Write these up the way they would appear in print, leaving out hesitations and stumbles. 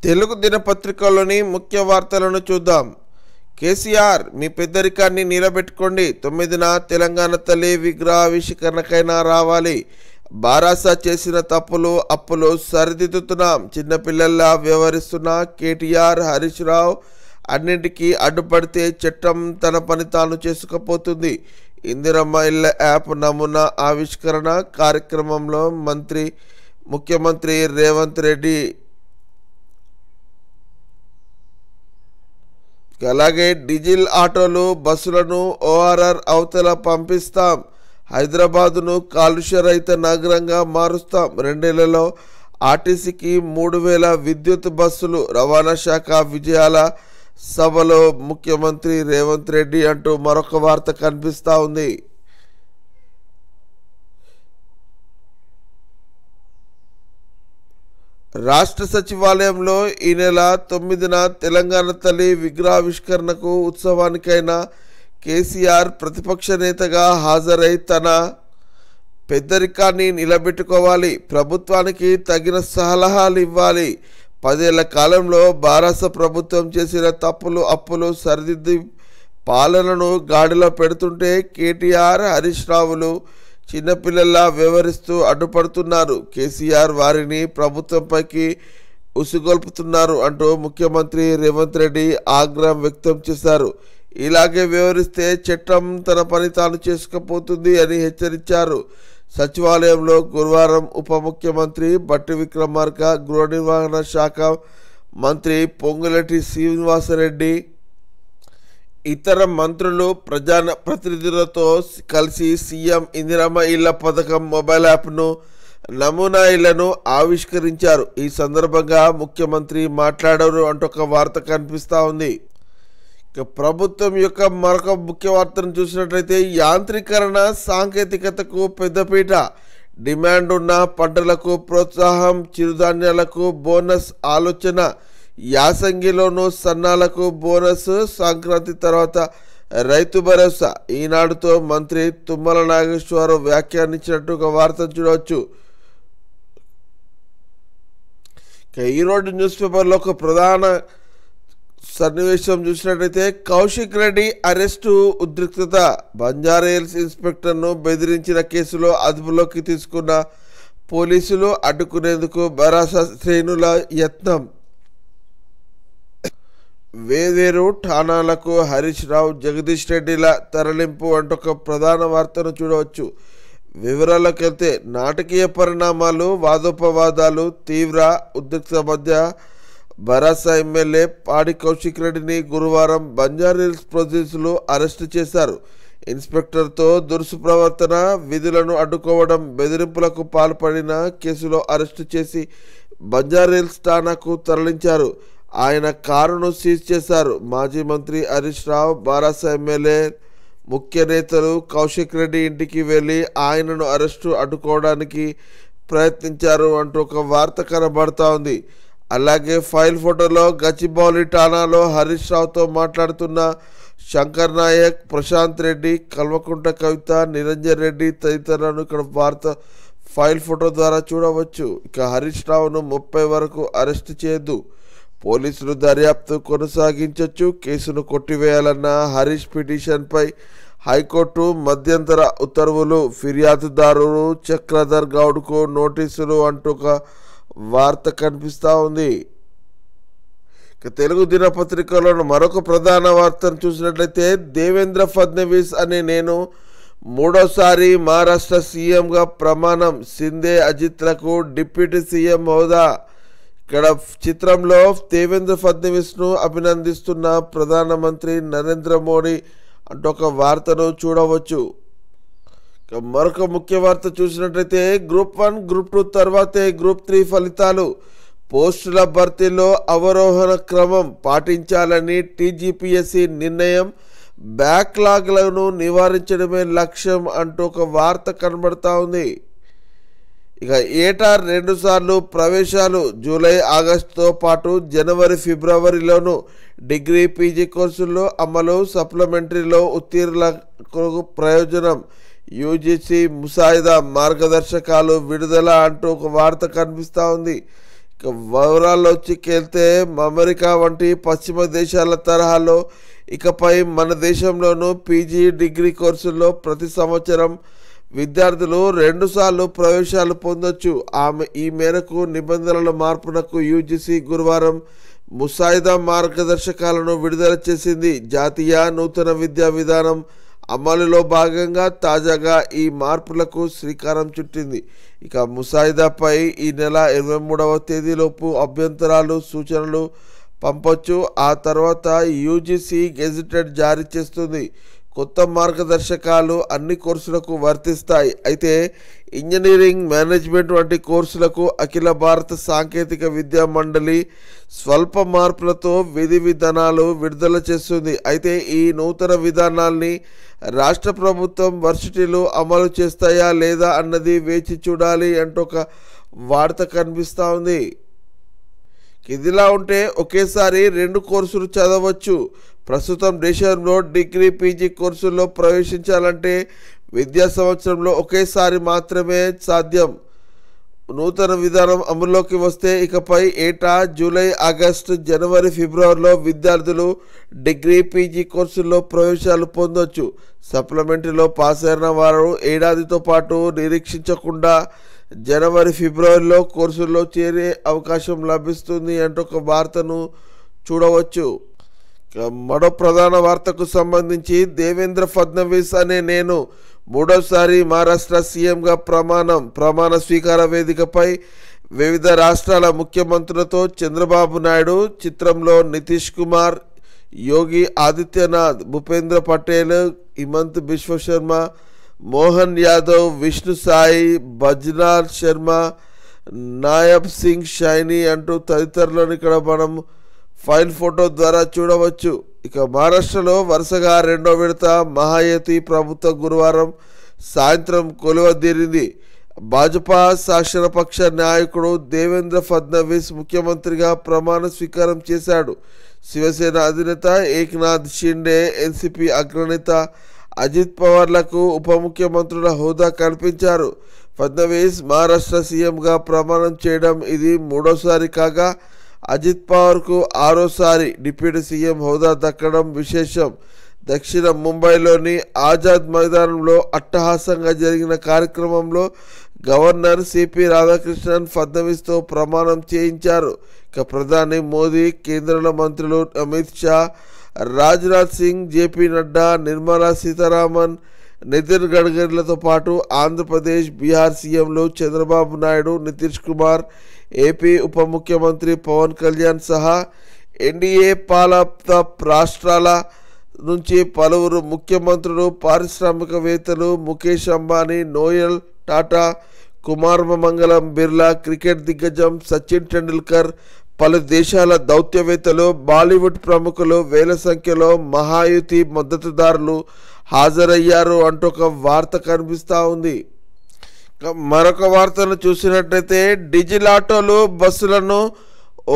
తెలుగు దినపత్రికలోని ముఖ్య వార్తలను చూద్దాం. కేసీఆర్ మీ పెద్దరికాన్ని నిలబెట్టుకోండి. 9న తెలంగాణ తల్లి విగ్రహావిష్కరణకైనా రావాలి. బారాస చేసిన తప్పులు అప్పులు సరిదిద్దుతున్నాం. చిన్నపిల్లల్లా వ్యవహరిస్తున్న కేటీఆర్, హరీష్ రావు అన్నింటికీ అడ్డుపడితే చట్టం తన పని తాను చేసుకుపోతుంది. ఇందిరమ్మ ఇళ్ల యాప్ నమూనా ఆవిష్కరణ కార్యక్రమంలో ముఖ్యమంత్రి రేవంత్ రెడ్డి, అలాగే డీజిల్ ఆటోలు బస్సులను ఓఆర్ఆర్ అవతల పంపిస్తాం. హైదరాబాదును కాలుష్య రహిత నగరంగా మారుస్తాం. 2 నెలల్లో ఆర్టీసీకి 3000 విద్యుత్ బస్సులు. రవాణా శాఖ విజయాల సభలో ముఖ్యమంత్రి రేవంత్ రెడ్డి అంటూ మరొక వార్త కనిపిస్తూ ఉంది. రాష్ట్ర సచివాలయంలో ఈ నెల 9న తెలంగాణ తల్లి విగ్రహావిష్కరణకు ఉత్సవానికైనా కేసీఆర్ ప్రతిపక్ష నేతగా హాజరై తన పెద్దరికాన్ని నిలబెట్టుకోవాలి. ప్రభుత్వానికి తగిన సలహాలు ఇవ్వాలి. 10 ఏళ్ల కాలంలో బారాస ప్రభుత్వం చేసిన తప్పులు అప్పులు సరిదిద్ది పాలనను గాడిలో పెడుతుంటే కేటీఆర్, హరీష్ రావులు చిన్నపిల్లల్లా వ్యవహరిస్తూ అడ్డుపడుతున్నారు. కేసీఆర్ వారిని ప్రభుత్వంపైకి ఉసిగొల్పుతున్నారు అంటూ ముఖ్యమంత్రి రేవంత్ రెడ్డి ఆగ్రహం వ్యక్తం చేశారు. ఇలాగే వ్యవహరిస్తే చట్టం తన పని తాను చేసుకుపోతుంది అని హెచ్చరించారు. సచివాలయంలో గురువారం ఉప ముఖ్యమంత్రి బట్టి విక్రమార్క, గృహ నిర్వహణ శాఖ మంత్రి పొంగులేటి శ్రీనివాసరెడ్డి, ఇతర మంత్రులు, ప్రజాప్రతినిధులతో కలిసి సీఎం ఇందిరమ్మ ఇళ్ల పథకం మొబైల్ యాప్ను, నమూనా ఇళ్లను ఆవిష్కరించారు. ఈ సందర్భంగా ముఖ్యమంత్రి మాట్లాడారు అంటూ ఒక వార్త కనిపిస్తూ ఉంది. ప్రభుత్వం యొక్క మరొక ముఖ్య వార్తను చూసినట్లయితే యాంత్రీకరణ సాంకేతికతకు పెద్దపీట, డిమాండ్ ఉన్న పంటలకు ప్రోత్సాహం, చిరుధాన్యాలకు బోనస్ ఆలోచన, యాసంగిలోనూ సన్నాలకు బోనస్, సంక్రాంతి తర్వాత రైతు భరోసా. ఈనాడుతో మంత్రి తుమ్మల నాగేశ్వరరావు వ్యాఖ్యానించినట్టు ఒక వార్తను చూడవచ్చు. ఈరోజు న్యూస్ పేపర్లో ఒక ప్రధాన సన్నివేశం చూసినట్లయితే కౌశిక్ రెడ్డి అరెస్టు ఉద్రిక్తత. బంజారాహిల్స్ ఇన్స్పెక్టర్ను బెదిరించిన కేసులో అదుపులోకి తీసుకున్న పోలీసులు అడ్డుకునేందుకు బారాస శ్రేణుల యత్నం. వేవేరు ఠాణాలకు హరీష్ రావు, జగదీష్ రెడ్డిల తరలింపు అంటూ ఒక ప్రధాన వార్తను చూడవచ్చు. వివరాలకు వెళ్తే నాటకీయ పరిణామాలు, వాదోపవాదాలు, తీవ్ర ఉద్రిక్తత మధ్య బారాస ఎమ్మెల్యే పాడి కౌశిక్ రెడ్డిని గురువారం బంజారాహిల్స్ పోలీసులు అరెస్టు చేశారు. ఇన్స్పెక్టర్తో దురుసు ప్రవర్తన, విధులను అడ్డుకోవడం, బెదిరింపులకు పాల్పడిన కేసులో అరెస్టు చేసి బంజారాహిల్స్ ఠాణాకు తరలించారు. ఆయన కారును సీజ్ చేశారు. మాజీ మంత్రి హరీష్ రావు, బారాస ఎమ్మెల్యే ముఖ్య నేతలు కౌశిక్ రెడ్డి ఇంటికి వెళ్ళి ఆయనను అరెస్టు అడ్డుకోవడానికి ప్రయత్నించారు అంటూ ఒక వార్త కనబడతా ఉంది. అలాగే ఫైల్ ఫోటోలో గచ్చిబౌలి ఠాణాలో హరీష్ రావుతో మాట్లాడుతున్న శంకర్ నాయక్, ప్రశాంత్ రెడ్డి, కల్వకుంట కవిత, నిరంజన్ రెడ్డి తదితరులను ఇక్కడ వార్త ఫైల్ ఫోటో ద్వారా చూడవచ్చు. ఇక హరీష్ రావును 30 వరకు అరెస్టు చేయొద్దు, పోలీసులు దర్యాప్తు కొనసాగించవచ్చు. కేసును కొట్టివేయాలన్న హరీష్ పిటిషన్పై హైకోర్టు మధ్యంతర ఉత్తర్వులు. ఫిర్యాదుదారు చక్రధర్ గౌడ్కు నోటీసులు అంటూ ఒక వార్త కనిపిస్తూ ఉంది. ఇక తెలుగు దినపత్రికలో మరొక ప్రధాన వార్తను చూసినట్లయితే దేవేంద్ర ఫడ్నవీస్ అనే నేను 3వసారి మహారాష్ట్ర సీఎంగా ప్రమాణం. సింధే, అజిత్లకు డిప్యూటీ సీఎం హోదా. ఇక్కడ చిత్రంలో దేవేంద్ర ఫడ్నవీస్ను అభినందిస్తున్న ప్రధానమంత్రి నరేంద్ర మోడీ అంటూ ఒక వార్తను చూడవచ్చు. మరొక ముఖ్య వార్త చూసినట్లయితే గ్రూప్ 1, గ్రూప్ 2 తర్వాతే గ్రూప్ 3 ఫలితాలు. పోస్టుల భర్తీలో అవరోహణ క్రమం పాటించాలని టీజీపీఎస్సీ నిర్ణయం. బ్యాక్లాగ్లను నివారించడమే లక్ష్యం అంటూ ఒక వార్త కనబడతా ఉంది. ఇక ఏటా 2 సార్లు ప్రవేశాలు. జూలై, ఆగస్టుతో పాటు జనవరి, ఫిబ్రవరిలోనూ డిగ్రీ, పీజీ కోర్సుల్లో అమలు. సప్లిమెంటరీలో ఉత్తీర్ణులకు ప్రయోజనం. యూజీసీ ముసాయిదా మార్గదర్శకాలు విడుదల అంటూ ఒక వార్త కనిపిస్తూ ఉంది. ఇక వివరాల్లోకి అమెరికా వంటి పశ్చిమ దేశాల తరహాలో ఇకపై మన దేశంలోనూ పీజీ డిగ్రీ కోర్సుల్లో ప్రతి సంవత్సరం విద్యార్థులు 2 సార్లు ప్రవేశాలు పొందొచ్చు. ఈ మేరకు నిబంధనల మార్పునకు యూజీసీ గురువారం ముసాయిదా మార్గదర్శకాలను విడుదల చేసింది. జాతీయ నూతన విద్యా విధానం అమలులో భాగంగా తాజాగా ఈ మార్పులకు శ్రీకారం చుట్టింది. ఇక ముసాయిదాపై ఈ నెల 23వ తేదీలోపు అభ్యంతరాలు సూచనలు పంపొచ్చు. ఆ తర్వాత యూజీసీ గెజిటెడ్ జారీ చేస్తుంది. కొత్త మార్గదర్శకాలు అన్ని కోర్సులకు వర్తిస్తాయి. అయితే ఇంజనీరింగ్, మేనేజ్మెంట్ వంటి కోర్సులకు అఖిల భారత సాంకేతిక విద్యా మండలి స్వల్ప మార్పులతో విధి విధానాలు విడుదల చేస్తుంది. అయితే ఈ నూతన విధానాల్ని రాష్ట్ర ప్రభుత్వం వర్సిటీలు అమలు చేస్తాయా లేదా అన్నది వేచి చూడాలి అంటూ ఒక వార్త కనిపిస్తూ ఉంది. ఇదిలా ఉంటే ఒకేసారి 2 కోర్సులు చదవచ్చు. ప్రస్తుతం దేశంలో డిగ్రీ, పీజీ కోర్సుల్లో ప్రవేశించాలంటే విద్యా సంవత్సరంలో ఒకేసారి మాత్రమే సాధ్యం. నూతన విధానం అమల్లోకి వస్తే ఇకపై ఏటా జూలై, ఆగస్టు, జనవరి, ఫిబ్రవరిలో విద్యార్థులు డిగ్రీ, పీజీ కోర్సుల్లో ప్రవేశాలు పొందొచ్చు. సప్లిమెంటరీలో పాస్ అయిన వారు ఏడాదితో పాటు నిరీక్షించకుండా జనవరి, ఫిబ్రవరిలో కోర్సుల్లో చేరే అవకాశం లభిస్తుంది అంటూ ఒక వార్తను చూడవచ్చు. మరో ప్రధాన వార్తకు సంబంధించి దేవేంద్ర ఫడ్నవీస్ అనే నేను 3వసారి మహారాష్ట్ర సీఎంగా ప్రమాణ స్వీకార వేదికపై వివిధ రాష్ట్రాల ముఖ్యమంత్రులతో చంద్రబాబు నాయుడు, చిత్రంలో నితీష్ కుమార్, యోగి ఆదిత్యనాథ్, భూపేంద్ర పటేల్, హిమంత్ బిశ్వ శర్మ, మోహన్ యాదవ్, విష్ణు సాయి, బజ్నాల్ శర్మ, నాయబ్ సింగ్ షైనీ అంటూ తదితరులను ఇక్కడ మనం ఫైల్ ఫోటో ద్వారా చూడవచ్చు. ఇక మహారాష్ట్రలో వరుసగా 2వ విడత మహాయుతి ప్రభుత్వం గురువారం సాయంత్రం కొలువుదీరింది. భాజపా శాసనపక్ష నాయకుడు దేవేంద్ర ఫడ్నవీస్ ముఖ్యమంత్రిగా ప్రమాణ స్వీకారం చేశాడు. శివసేన అధినేత ఏక్నాథ్ షిండే, ఎన్సీపీ అగ్రనేత అజిత్ పవార్లకు ఉప ముఖ్యమంత్రుల హోదా కల్పించారు. ఫడ్నవీస్ మహారాష్ట్ర సీఎంగా ప్రమాణం చేయడం ఇది 3వసారి కాగా అజిత్ పవార్కు 6వసారి డిప్యూటీ సీఎం హోదా దక్కడం విశేషం. దక్షిణ ముంబైలోని ఆజాద్ మైదానంలో అట్టహాసంగా జరిగిన కార్యక్రమంలో గవర్నర్ సిపి రాధాకృష్ణన్ ఫడ్నవీస్తో ప్రమాణం చేయించారు. ఇక ప్రధాని మోదీ, కేంద్ర మంత్రులు అమిత్ షా, రాజ్నాథ్ సింగ్, జేపీ నడ్డా, నిర్మలా సీతారామన్, నితిన్ గడ్కరీలతో పాటు ఆంధ్రప్రదేశ్, బీహార్ సీఎంలు చంద్రబాబు నాయుడు, నితీష్ కుమార్, ఏపీ ఉప ముఖ్యమంత్రి పవన్ కళ్యాణ్ సహా ఎన్డీఏ పాలిత రాష్ట్రాల నుంచి పలువురు ముఖ్యమంత్రులు, పారిశ్రామికవేత్తలు, ముఖేష్ అంబానీ, నోయల్ టాటా, కుమార్ మంగళం బిర్లా, క్రికెట్ దిగ్గజం సచిన్ టెండూల్కర్, పలు దేశాల దౌత్యవేత్తలు, బాలీవుడ్ ప్రముఖులు, వేల సంఖ్యలో మహాయుతి మద్దతుదారులు హాజరయ్యారు అంటూ ఒక వార్త కనిపిస్తూ ఉంది. మరొక వార్తను చూసినట్లయితే డీజిల్ ఆటోలు, బస్సులను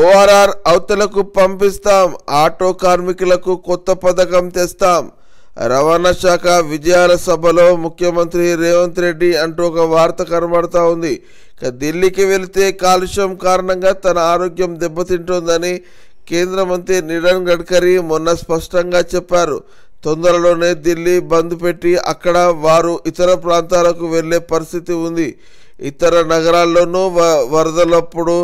ఓఆర్ఆర్ అవతలకు పంపిస్తాం, ఆటో కార్మికులకు కొత్త పథకం తెస్తాం. రవాణా శాఖ విజయాల సభలో ముఖ్యమంత్రి రేవంత్ రెడ్డి అంటూ ఒక వార్త కనబడతా ఉంది. ఢిల్లీకి వెళితే కాలుష్యం కారణంగా తన ఆరోగ్యం దెబ్బతింటోందని కేంద్ర మంత్రి నితిన్ గడ్కరీ మొన్న స్పష్టంగా చెప్పారు. తొందరలోనే ఢిల్లీ బంద్ పెట్టి అక్కడ వారు ఇతర ప్రాంతాలకు వెళ్ళే పరిస్థితి ఉంది. ఇతర నగరాల్లోనూ వరదలప్పుడు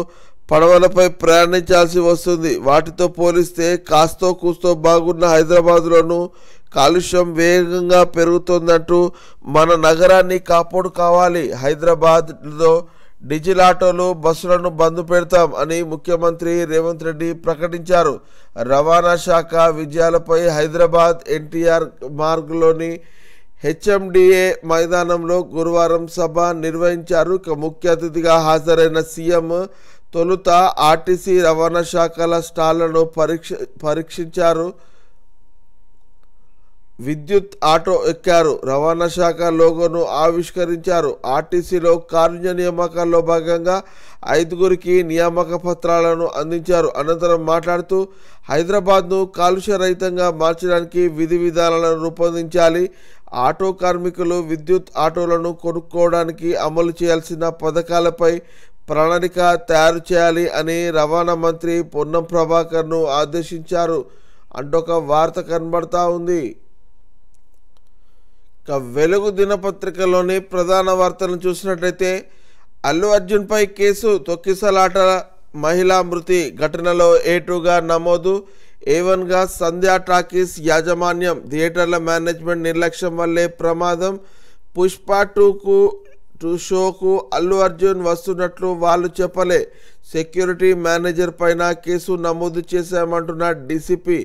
పడవలపై ప్రయాణించాల్సి వస్తుంది. వాటితో పోలిస్తే కాస్తో కూస్తో బాగున్న హైదరాబాద్లోనూ కాలుష్యం వేగంగా పెరుగుతోందంటూ మన నగరాన్ని కాపాడుకోవాలి. హైదరాబాద్లో డీజిల్ ఆటోలు, బస్సులను బంద్ పెడతాం అని ముఖ్యమంత్రి రేవంత్ రెడ్డి ప్రకటించారు. రవాణా శాఖ విజయాలపై హైదరాబాద్ ఎన్టీఆర్ మార్గ్లోని హెచ్ఎండిఏ మైదానంలో గురువారం సభ నిర్వహించారు. ముఖ్య అతిథిగా హాజరైన సీఎం తొలుత ఆర్టీసీ, రవాణా శాఖల స్టాళ్లను పరీక్షించారు. విద్యుత్ ఆటో ఎక్కారు. రవాణా శాఖ లోగోను ఆవిష్కరించారు. ఆర్టీసీలో కారుణ్య నియామకాల్లో భాగంగా 5గురికి నియామక పత్రాలను అందించారు. అనంతరం మాట్లాడుతూ హైదరాబాద్ను కాలుష్య రహితంగా మార్చడానికి విధి విధానాలను రూపొందించాలి. ఆటో కార్మికులు విద్యుత్ ఆటోలను కొనుక్కోవడానికి అమలు చేయాల్సిన పథకాలపై ప్రణాళిక తయారు చేయాలి అని రవాణా మంత్రి పొన్నం ప్రభాకర్ను ఆదేశించారు అంటూ ఒక వార్త కనబడతా ఉంది. ఇక వెలుగు దినపత్రికలోని ప్రధాన వార్తలను చూసినట్లయితే అల్లు అర్జున్పై కేసు, తొక్కిసలాట, మహిళా మృతి ఘటనలో A2గా నమోదు, A1గా సంధ్యా టాకీస్ యాజమాన్యం, థియేటర్ల మేనేజ్మెంట్ నిర్లక్ష్యం వల్లే ప్రమాదం, పుష్ప 2 షోకు అల్లు అర్జున్ వస్తున్నట్లు వాళ్ళు చెప్పలే, సెక్యూరిటీ మేనేజర్ పైన కేసు నమోదు చేశామంటున్న డీసీపీ,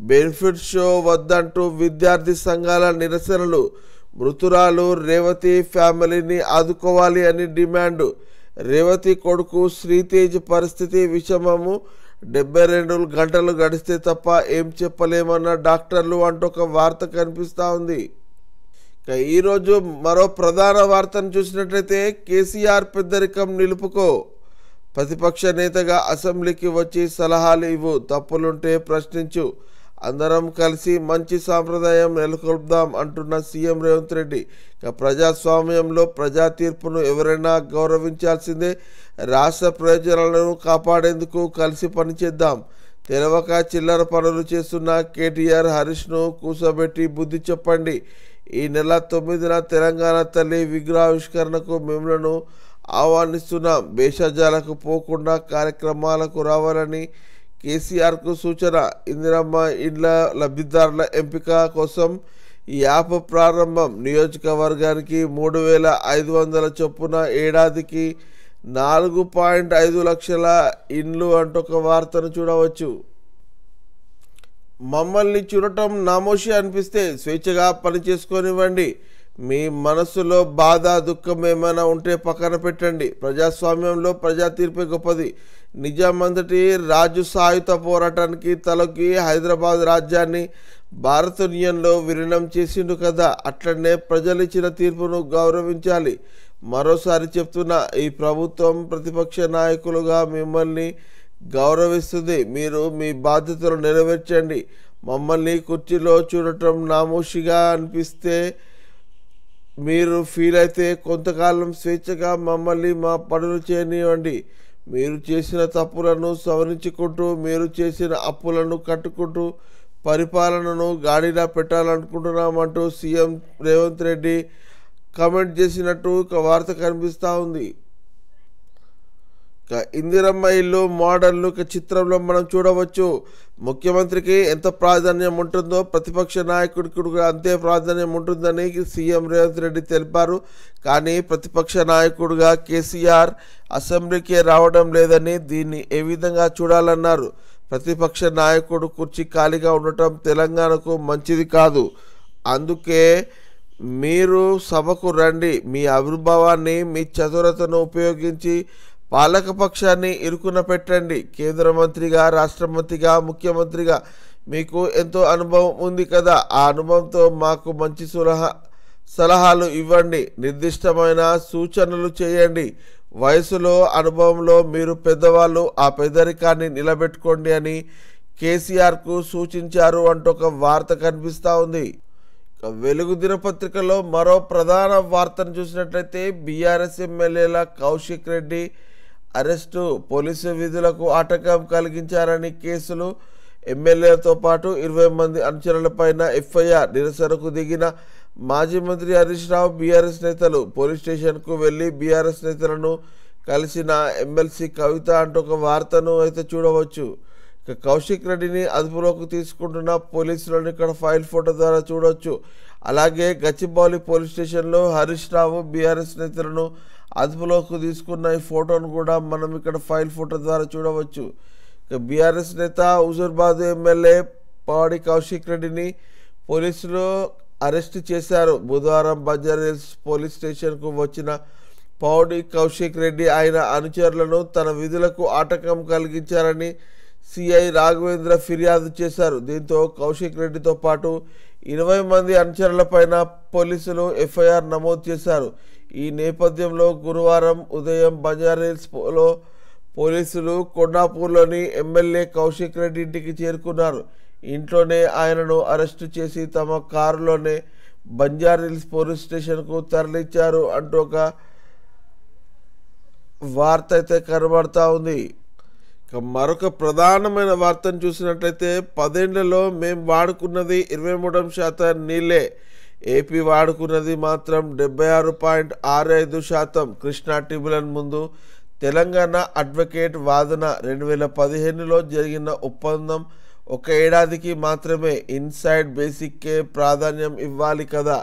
బెనిఫిట్ షో వద్దంటూ విద్యార్థి సంఘాల నిరసనలు, మృతురాలు రేవతి ఫ్యామిలీని ఆదుకోవాలి అని డిమాండ్, రేవతి కొడుకు శ్రీతేజ్ పరిస్థితి విషమము, 72 గంటలు గడిస్తే తప్ప ఏం చెప్పలేమన్న డాక్టర్లు అంటూ ఒక వార్త కనిపిస్తూ ఉంది. ఇక ఈరోజు మరో ప్రధాన వార్తను చూసినట్లయితే కేసీఆర్ పెద్దరికం నిలుపుకో, ప్రతిపక్ష నేతగా అసెంబ్లీకి వచ్చి సలహాలు ఇవ్వు, తప్పులుంటే ప్రశ్నించు, అందరం కలిసి మంచి సాంప్రదాయం నెలకొల్పుదాం అంటున్న సీఎం రేవంత్ రెడ్డి. ఇక ప్రజాస్వామ్యంలో ప్రజా తీర్పును ఎవరైనా గౌరవించాల్సిందే, రాష్ట్ర ప్రయోజనాలను కాపాడేందుకు కలిసి పనిచేద్దాం, తెలవక చిల్లర పనులు చేస్తున్న కేటీఆర్ హరీష్ను కూర్చోబెట్టి బుద్ధి చెప్పండి, ఈ నెల 9న తెలంగాణ తల్లి విగ్రహావిష్కరణకు మిమ్మలను ఆహ్వానిస్తున్నాం, భేషజాలకు పోకుండా కార్యక్రమాలకు రావాలని కేసీఆర్కు సూచన, ఇందిరమ్మ ఇండ్ల లబ్ధిదారుల ఎంపిక కోసం ఈ యాప్ ప్రారంభం, నియోజకవర్గానికి 3,500 చొప్పున ఏడాదికి 4.5 లక్షల ఇండ్లు అంటూ ఒక వార్తను చూడవచ్చు. మమ్మల్ని చూడటం నామోషి అనిపిస్తే స్వేచ్ఛగా పని చేసుకొనివ్వండి, మీ మనసులో బాధ దుఃఖం ఏమైనా ఉంటే పక్కన పెట్టండి, ప్రజాస్వామ్యంలో ప్రజా తీర్పే గొప్పది, నిజామంతటి రాజు సాయుధ పోరాటానికి తలొగ్గి హైదరాబాద్ రాజ్యాన్ని భారత యూనియన్లో విలీనం చేసిండు కదా, అట్లనే ప్రజలిచ్చిన తీర్పును గౌరవించాలి, మరోసారి చెప్తున్నా, ఈ ప్రభుత్వం ప్రతిపక్ష నాయకులుగా మిమ్మల్ని గౌరవిస్తుంది, మీరు మీ బాధ్యతలు నెరవేర్చండి, మమ్మల్ని కుర్చీలో చూడటం నామోషిగా అనిపిస్తే మీరు ఫీల్ అయితే కొంతకాలం స్వేచ్ఛగా మమ్మల్ని మా పనులు చేయనివ్వండి, మీరు చేసిన తప్పులను సవరించుకుంటూ మీరు చేసిన అప్పులను కట్టుకుంటూ పరిపాలనను గాడిలో పెట్టాలనుకుంటున్నామంటూ సీఎం రేవంత్ రెడ్డి కామెంట్ చేసినట్టు ఒక వార్త కనిపిస్తూ ఉంది. ఇందిరమ్మ ఇల్లు మోడళ్లు చిత్రంలో మనం చూడవచ్చు. ముఖ్యమంత్రికి ఎంత ప్రాధాన్యం ఉంటుందో ప్రతిపక్ష నాయకుడికి కూడా అంతే ప్రాధాన్యం ఉంటుందని సీఎం రేవంత్ రెడ్డి తెలిపారు. కానీ ప్రతిపక్ష నాయకుడిగా కేసీఆర్ అసెంబ్లీకి రావడం లేదని దీన్ని ఏ విధంగా చూడాలన్నారు. ప్రతిపక్ష నాయకుడు కుర్చీ ఖాళీగా ఉండటం తెలంగాణకు మంచిది కాదు, అందుకే మీరు సభకు రండి, మీ ఆవిర్భావాన్ని మీ చతురతను ఉపయోగించి పాలకపక్షాన్ని ఇరుకున పెట్టండి. కేంద్ర మంత్రిగా, రాష్ట్ర మంత్రిగా, ముఖ్యమంత్రిగా మీకు ఎంతో అనుభవం ఉంది కదా, ఆ అనుభవంతో మాకు మంచి సలహాలు ఇవ్వండి, నిర్దిష్టమైన సూచనలు చేయండి, వయసులో అనుభవంలో మీరు పెద్దవాళ్ళు, ఆ పెద్దరికాన్ని నిలబెట్టుకోండి అని కేసీఆర్కు సూచించారు అంటూ ఒక వార్త కనిపిస్తూ ఉంది. వెలుగు దినపత్రికలో మరో ప్రధాన వార్తను చూసినట్లయితే బీఆర్ఎస్ ఎమ్మెల్యేల కౌశిక్ రెడ్డి అరెస్టు, పోలీసు విధులకు ఆటంకం కలిగించారని కేసులు, ఎమ్మెల్యేలతో పాటు 20 మంది అనుచరులపైన ఎఫ్ఐఆర్, నిరసనకు దిగిన మాజీ మంత్రి హరీష్ రావు, బీఆర్ఎస్ నేతలు పోలీస్ స్టేషన్కు వెళ్ళి బీఆర్ఎస్ నేతలను కలిసిన ఎమ్మెల్సీ కవిత అంటూ ఒక వార్తను అయితే చూడవచ్చు. ఇక కౌశిక్ రెడ్డిని అదుపులోకి తీసుకుంటున్న పోలీసులను ఇక్కడ ఫైల్ ఫోటో ద్వారా చూడవచ్చు. అలాగే గచ్చిబౌలి పోలీస్ స్టేషన్లో హరీష్ రావు బీఆర్ఎస్ నేతలను అదుపులోకి తీసుకున్న ఈ ఫోటోను కూడా మనం ఇక్కడ ఫైల్ ఫోటో ద్వారా చూడవచ్చు. ఇక బీఆర్ఎస్ నేత హుజూర్బాద్ ఎమ్మెల్యే పాడి కౌశిక్ రెడ్డిని పోలీసులు అరెస్ట్ చేశారు. బుధవారం బంజారాహిల్స్ పోలీస్ స్టేషన్కు వచ్చిన పౌడి కౌశిక్ రెడ్డి ఆయన అనుచరులను తన విధులకు ఆటంకం కలిగించారని సిఐ రాఘవేంద్ర ఫిర్యాదు చేశారు. దీంతో కౌశిక్ రెడ్డితో పాటు 20 మంది అనుచరులపైన పోలీసులు ఎఫ్ఐఆర్ నమోదు చేశారు. ఈ నేపథ్యంలో గురువారం ఉదయం బంజారాహిల్స్లో పోలీసులు కొండాపూర్లోని ఎమ్మెల్యే కౌశిక్ రెడ్డి ఇంటికి చేరుకున్నారు. ఇంట్లోనే ఆయనను అరెస్టు చేసి తమ కారులోనే బంజారాహిల్స్ పోలీస్ స్టేషన్కు తరలించారు అంటూ ఒక వార్త అయితే కనబడతా ఉంది. ఇక మరొక ప్రధానమైన వార్తను చూసినట్లయితే 10 ఏళ్లలో మేము వాడుకున్నది 23% నీళ్ళే, ఏపీ వాడుకున్నది మాత్రం 76.65%. కృష్ణా ట్రిబ్యునల్ ముందు తెలంగాణ అడ్వకేట్ వాదన 2015లో జరిగిన ఒప్పందం ఒక ఏడాదికి మాత్రమే. ఇన్సైడ్ బేసిక్కే ప్రాధాన్యం ఇవ్వాలి కదా.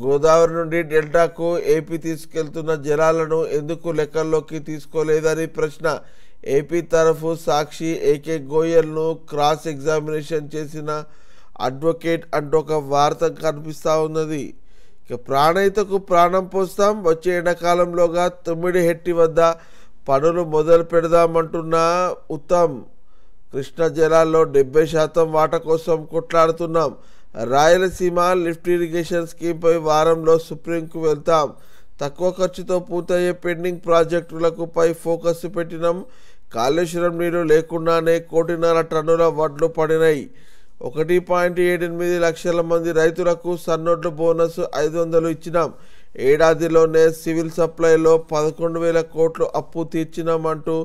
గోదావరి నుండి డెల్టాకు ఏపీ తీసుకెళ్తున్న జలాలను ఎందుకు లెక్కల్లోకి తీసుకోలేదని ప్రశ్న. ఏపీ తరఫు సాక్షి ఏకే గోయల్ను క్రాస్ ఎగ్జామినేషన్ చేసిన అడ్వకేట్ అంటూ ఒక వార్త కనిపిస్తూ ఉన్నది. ఇక ప్రాణహితకు ప్రాణం పోస్తాం, వచ్చే ఎండాకాలంలోగా తుమ్మిడిహెట్టి వద్ద పనులు మొదలు పెడదామంటున్న ఉత్తమ్. కృష్ణా జలాల్లో 70% వాటా కోసం కొట్లాడుతున్నాం. రాయలసీమ లిఫ్ట్ ఇరిగేషన్ స్కీమ్పై వారంలో సుప్రీంకు వెళ్తాం. తక్కువ ఖర్చుతో పూర్తయ్యే పెండింగ్ ప్రాజెక్టులకు పై ఫోకస్ పెట్టినాం. కాళేశ్వరం నీరు లేకుండానే 1.5 టన్నుల వడ్లు పడినాయి. 1.78 లక్షల మంది రైతులకు సన్నోడ్లు బోనస్ 500 ఇచ్చినాం. ఏడాదిలోనే సివిల్ సప్లైలో 11,000 కోట్లు అప్పు తీర్చినామంటూ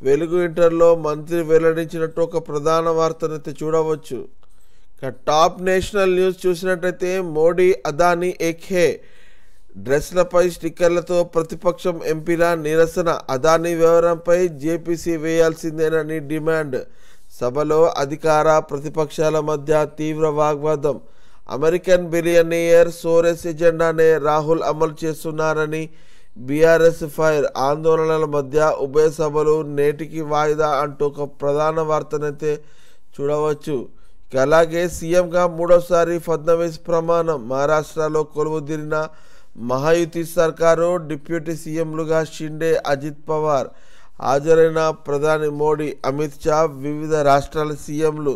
వెలుగు ఇంటర్లో మంత్రి వెల్లడించినట్టు ఒక ప్రధాన వార్తనైతే చూడవచ్చు. టాప్ నేషనల్ న్యూస్ చూసినట్టయితే మోడీ అదానీ ఏకే డ్రెస్లపై స్టిక్కర్లతో ప్రతిపక్షం ఎంపీల నిరసన. అదానీ వ్యవహారంపై జేపీసీ వేయాల్సిందేనని డిమాండ్. సభలో అధికార ప్రతిపక్షాల మధ్య తీవ్ర వాగ్వాదం. అమెరికన్ బిలియనియర్ సోరెస్ ఎజెండానే రాహుల్ అమలు చేస్తున్నారని బీఆర్ఎస్ ఫైర్. ఆందోళనల మధ్య ఉభయ సభలు నేటికి వాయిదా అంటూ ఒక ప్రధాన వార్తనైతే చూడవచ్చు. అలాగే సీఎంగా 3వసారి ఫడ్నవీస్ ప్రమాణం. మహారాష్ట్రలో కొలువుదీరిన మహాయుతి సర్కారు. డిప్యూటీ సీఎంలుగా షిండే, అజిత్ పవార్. హాజరైన ప్రధాని మోడీ, అమిత్ షా, వివిధ రాష్ట్రాల సీఎంలు.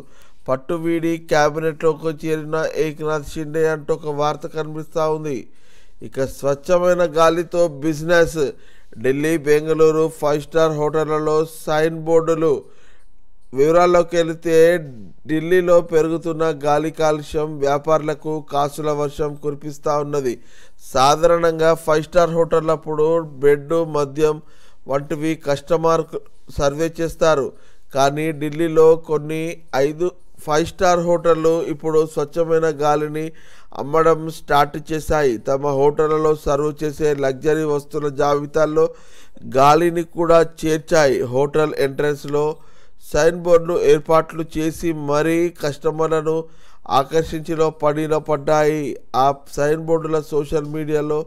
పట్టువీడి క్యాబినెట్లోకి చేరిన ఏక్నాథ్ షిండే అంటూ ఒక వార్త కనిపిస్తూ ఉంది. ఇక స్వచ్ఛమైన గాలితో బిజినెస్. ఢిల్లీ, బెంగళూరు 5 స్టార్ హోటళ్లలో సైన్ బోర్డులు. వివరాల్లోకి వెళితే ఢిల్లీలో పెరుగుతున్న గాలి కాలుష్యం వ్యాపారులకు కాసుల వర్షం కురిపిస్తూ ఉన్నది. సాధారణంగా 5 స్టార్ హోటళ్ళప్పుడు బెడ్, మద్యం వంటివి కస్టమర్ సర్వే చేస్తారు. కానీ ఢిల్లీలో కొన్ని 5 స్టార్ హోటళ్ళు ఇప్పుడు స్వచ్ఛమైన గాలిని అమ్మడం స్టార్ట్ చేశాయి. తమ హోటళ్లలో సర్వ్ చేసే లగ్జరీ వస్తువుల జాబితాల్లో గాలిని కూడా చేర్చాయి. హోటల్ ఎంట్రన్స్లో సైన్ బోర్డులు ఏర్పాట్లు చేసి మరీ కస్టమర్లను ఆకర్షించిలో పడ్డాయి. ఆ సైన్ బోర్డుల సోషల్ మీడియాలో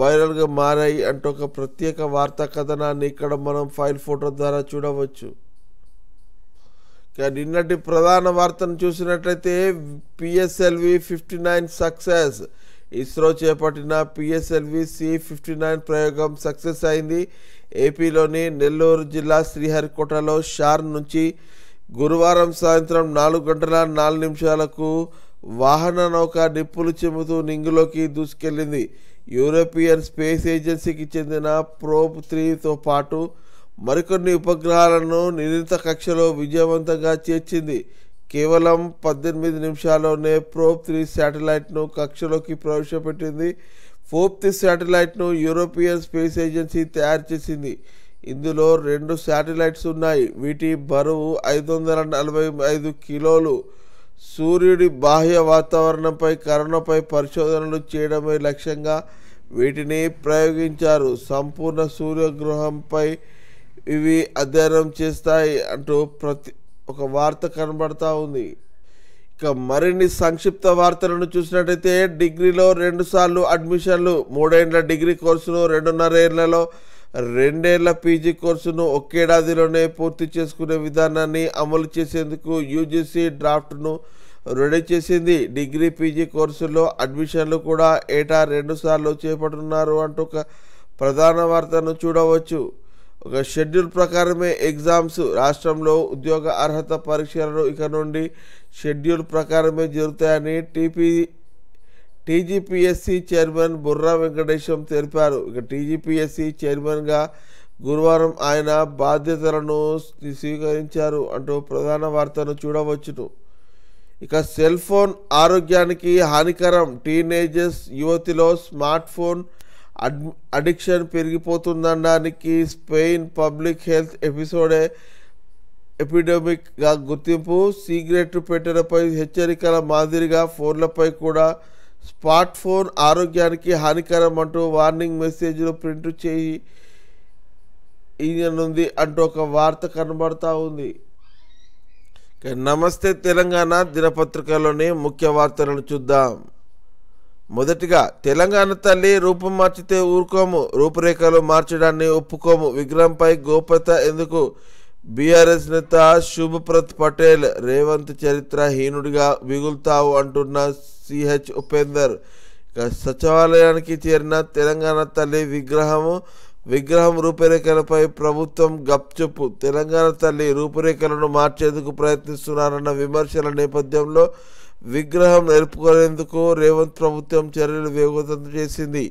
వైరల్గా మారాయి అంటూ ఒక ప్రత్యేక వార్తా కథనాన్ని ఇక్కడ మనం ఫైల్ ఫోటో ద్వారా చూడవచ్చు. నిన్నటి ప్రధాన వార్తను చూసినట్లయితే పిఎస్ఎల్వి 59 సక్సెస్. ఇస్రో చేపట్టిన పిఎస్ఎల్వి C-59 ప్రయోగం సక్సెస్ అయింది. ఏపీలోని నెల్లూరు జిల్లా శ్రీహరికోటలో షార్ నుంచి గురువారం సాయంత్రం 4:04 వాహన నౌక నిప్పులు చెబుతూ నింగిలోకి దూసుకెళ్లింది. యూరోపియన్ స్పేస్ ఏజెన్సీకి చెందిన ప్రోబ్ 3తో పాటు మరికొన్ని ఉపగ్రహాలను నిర్ణీత కక్షలో విజయవంతంగా చేర్చింది. కేవలం 18 నిమిషాల్లోనే ప్రోబ్ 3 శాటిలైట్ను కక్షలోకి ప్రవేశపెట్టింది. ప్రోబ్ 3 శాటిలైట్ను యూరోపియన్ స్పేస్ ఏజెన్సీ తయారు చేసింది. ఇందులో 2 శాటిలైట్స్ ఉన్నాయి. వీటి బరువు 545 కిలోలు. సూర్యుడి బాహ్య వాతావరణంపై, కరోనాపై పరిశోధనలు చేయడమే లక్ష్యంగా వీటిని ప్రయోగించారు. సంపూర్ణ సూర్యగ్రహంపై ఇవి అధ్యయనం చేస్తాయి అంటూ ఒక వార్త కనబడతా ఉంది. ఇక మరిన్ని సంక్షిప్త వార్తలను చూసినట్టయితే డిగ్రీలో 2 సార్లు అడ్మిషన్లు. 3 ఏళ్ల డిగ్రీ కోర్సును 2.5 ఏళ్లలో, 2 ఏళ్ల పీజీ కోర్సును ఒకేడాదిలోనే పూర్తి చేసుకునే విధానాన్ని అమలు చేసేందుకు యూజీసీ డ్రాఫ్ట్ను రెడీ చేసింది. డిగ్రీ పీజీ కోర్సుల్లో అడ్మిషన్లు కూడా ఏటా 2 సార్లు చేపడుతున్నారు అంటూ ఒక ప్రధాన వార్తను చూడవచ్చు. ఒక షెడ్యూల్ ప్రకారమే ఎగ్జామ్స్. రాష్ట్రంలో ఉద్యోగ అర్హత పరీక్షలను ఇక నుండి షెడ్యూల్ ప్రకారమే జరుగుతాయని టీజీపీఎస్సీ చైర్మన్ బుర్రా వెంకటేశం తెలిపారు. ఇక టీజీపీఎస్సీ చైర్మన్గా గురువారం ఆయన బాధ్యతలను స్వీకరించారు అంటూ ప్రధాన వార్తను చూడవచ్చును. ఇక సెల్ ఫోన్ ఆరోగ్యానికి హానికరం. టీనేజర్స్ యువతిలో స్మార్ట్ ఫోన్ అడిక్షన్ పెరిగిపోతుందనడానికి స్పెయిన్ పబ్లిక్ హెల్త్ ఎపిడెమిక్గా గుర్తింపు. సిగరెట్ పెట్టెలపై హెచ్చరికల మాదిరిగా ఫోన్లపై కూడా స్మార్ట్ ఫోన్ ఆరోగ్యానికి హానికరం అంటూ వార్నింగ్ మెసేజ్లు ప్రింట్ చేయి ఈయనుంది అంటూ ఒక వార్త కనబడతా ఉంది. నమస్తే తెలంగాణ దినపత్రికలోని ముఖ్య వార్తలను చూద్దాం. మొదటిగా, తెలంగాణ తల్లి రూపం మార్చితే ఊరుకోము, రూపురేఖలు మార్చడాన్ని ఒప్పుకోము, విగ్రహంపై గోప్యత ఎందుకు? బీఆర్ఎస్ నేత శుభప్రత్ పటేల్ రేవంత్ చరిత్రహీనుడిగా మిగులుతావు అంటున్న సిహెచ్ ఉపేందర్. సచివాలయానికి చేరిన తెలంగాణ తల్లి విగ్రహం రూపురేఖలపై ప్రభుత్వం గప్చుప్పు. తెలంగాణ తల్లి రూపురేఖలను మార్చేందుకు ప్రయత్నిస్తున్నారన్న విమర్శల నేపథ్యంలో విగ్రహం నిలుపుకునేందుకు రేవంత్ ప్రభుత్వం చర్యలు వేగవంతం చేసింది.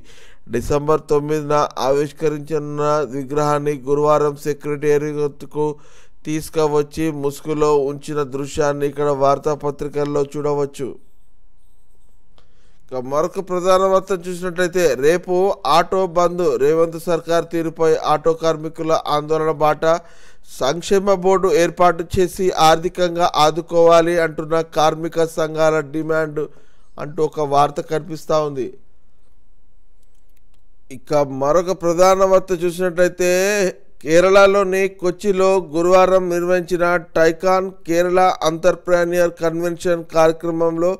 డిసెంబర్ 9న ఆవిష్కరించిన విగ్రహాన్ని గురువారం సెక్రటేరియట్కు తీసుకువచ్చి ముసుగులో ఉంచిన దృశ్యాన్ని ఇక్కడ వార్తాపత్రికల్లో చూడవచ్చు. మరొక ప్రధాన వార్త చూసినట్లయితే, రేపు ఆటో బంద్, రేవంత్ సర్కార్ తీరుపై ఆటో కార్మికుల ఆందోళన బాట. సంక్షేమ బోర్డు ఏర్పాటు చేసి ఆర్థికంగా ఆదుకోవాలి అంటున్న కార్మిక సంఘాల డిమాండ్ అంటూ ఒక వార్త కనిపిస్తూ ఉంది. ఇక మరొక ప్రధాన వార్త చూసినట్లయితే, కేరళలోని కొచ్చిలో గురువారం నిర్వహించిన టైకాన్ కేరళ ఎంటర్ప్రెన్యూర్ కన్వెన్షన్ కార్యక్రమంలో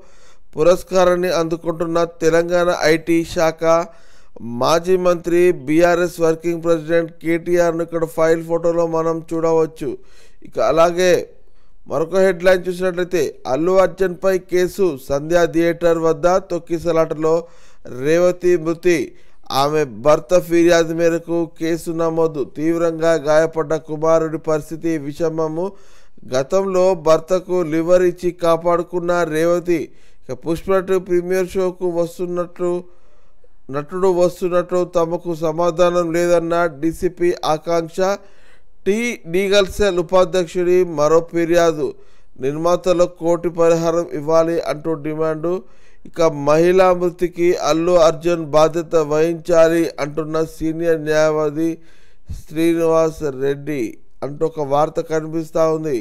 పురస్కారాన్ని అందుకుంటున్న తెలంగాణ ఐటీ శాఖ మాజీ మంత్రి బీఆర్ఎస్ వర్కింగ్ ప్రెసిడెంట్ కేటీఆర్ను ఇక్కడ ఫైల్ ఫోటోలో మనం చూడవచ్చు. ఇక అలాగే మరొక హెడ్లైన్ చూసినట్లయితే, అల్లు అర్జున్పై కేసు, సంధ్యా థియేటర్ వద్ద తొక్కిసలాటలో రేవతి మృతి, ఆమె భర్త ఫిర్యాదు మేరకు కేసు నమోదు. తీవ్రంగా గాయపడ్డ కుమారుడి పరిస్థితి విషమము. గతంలో భర్తకు లివర్ ఇచ్చి కాపాడుకున్న రేవతి పుష్ప ప్రీమియర్ షోకు నటుడు వస్తున్నట్లు తమకు సమాధానం లేదన్న డీసీపీ ఆకాంక్ష. లీగల్ సెల్ ఉపాధ్యక్షుడి మరో ఫిర్యాదు, నిర్మాతలకు 1 కోటి పరిహారం ఇవ్వాలి అంటూ డిమాండు. ఇక మహిళా మృతికి అల్లు అర్జున్ బాధ్యత వహించాలి అంటున్న సీనియర్ న్యాయవాది శ్రీనివాస్ రెడ్డి అంటూ ఒక వార్త కనిపిస్తూ ఉంది.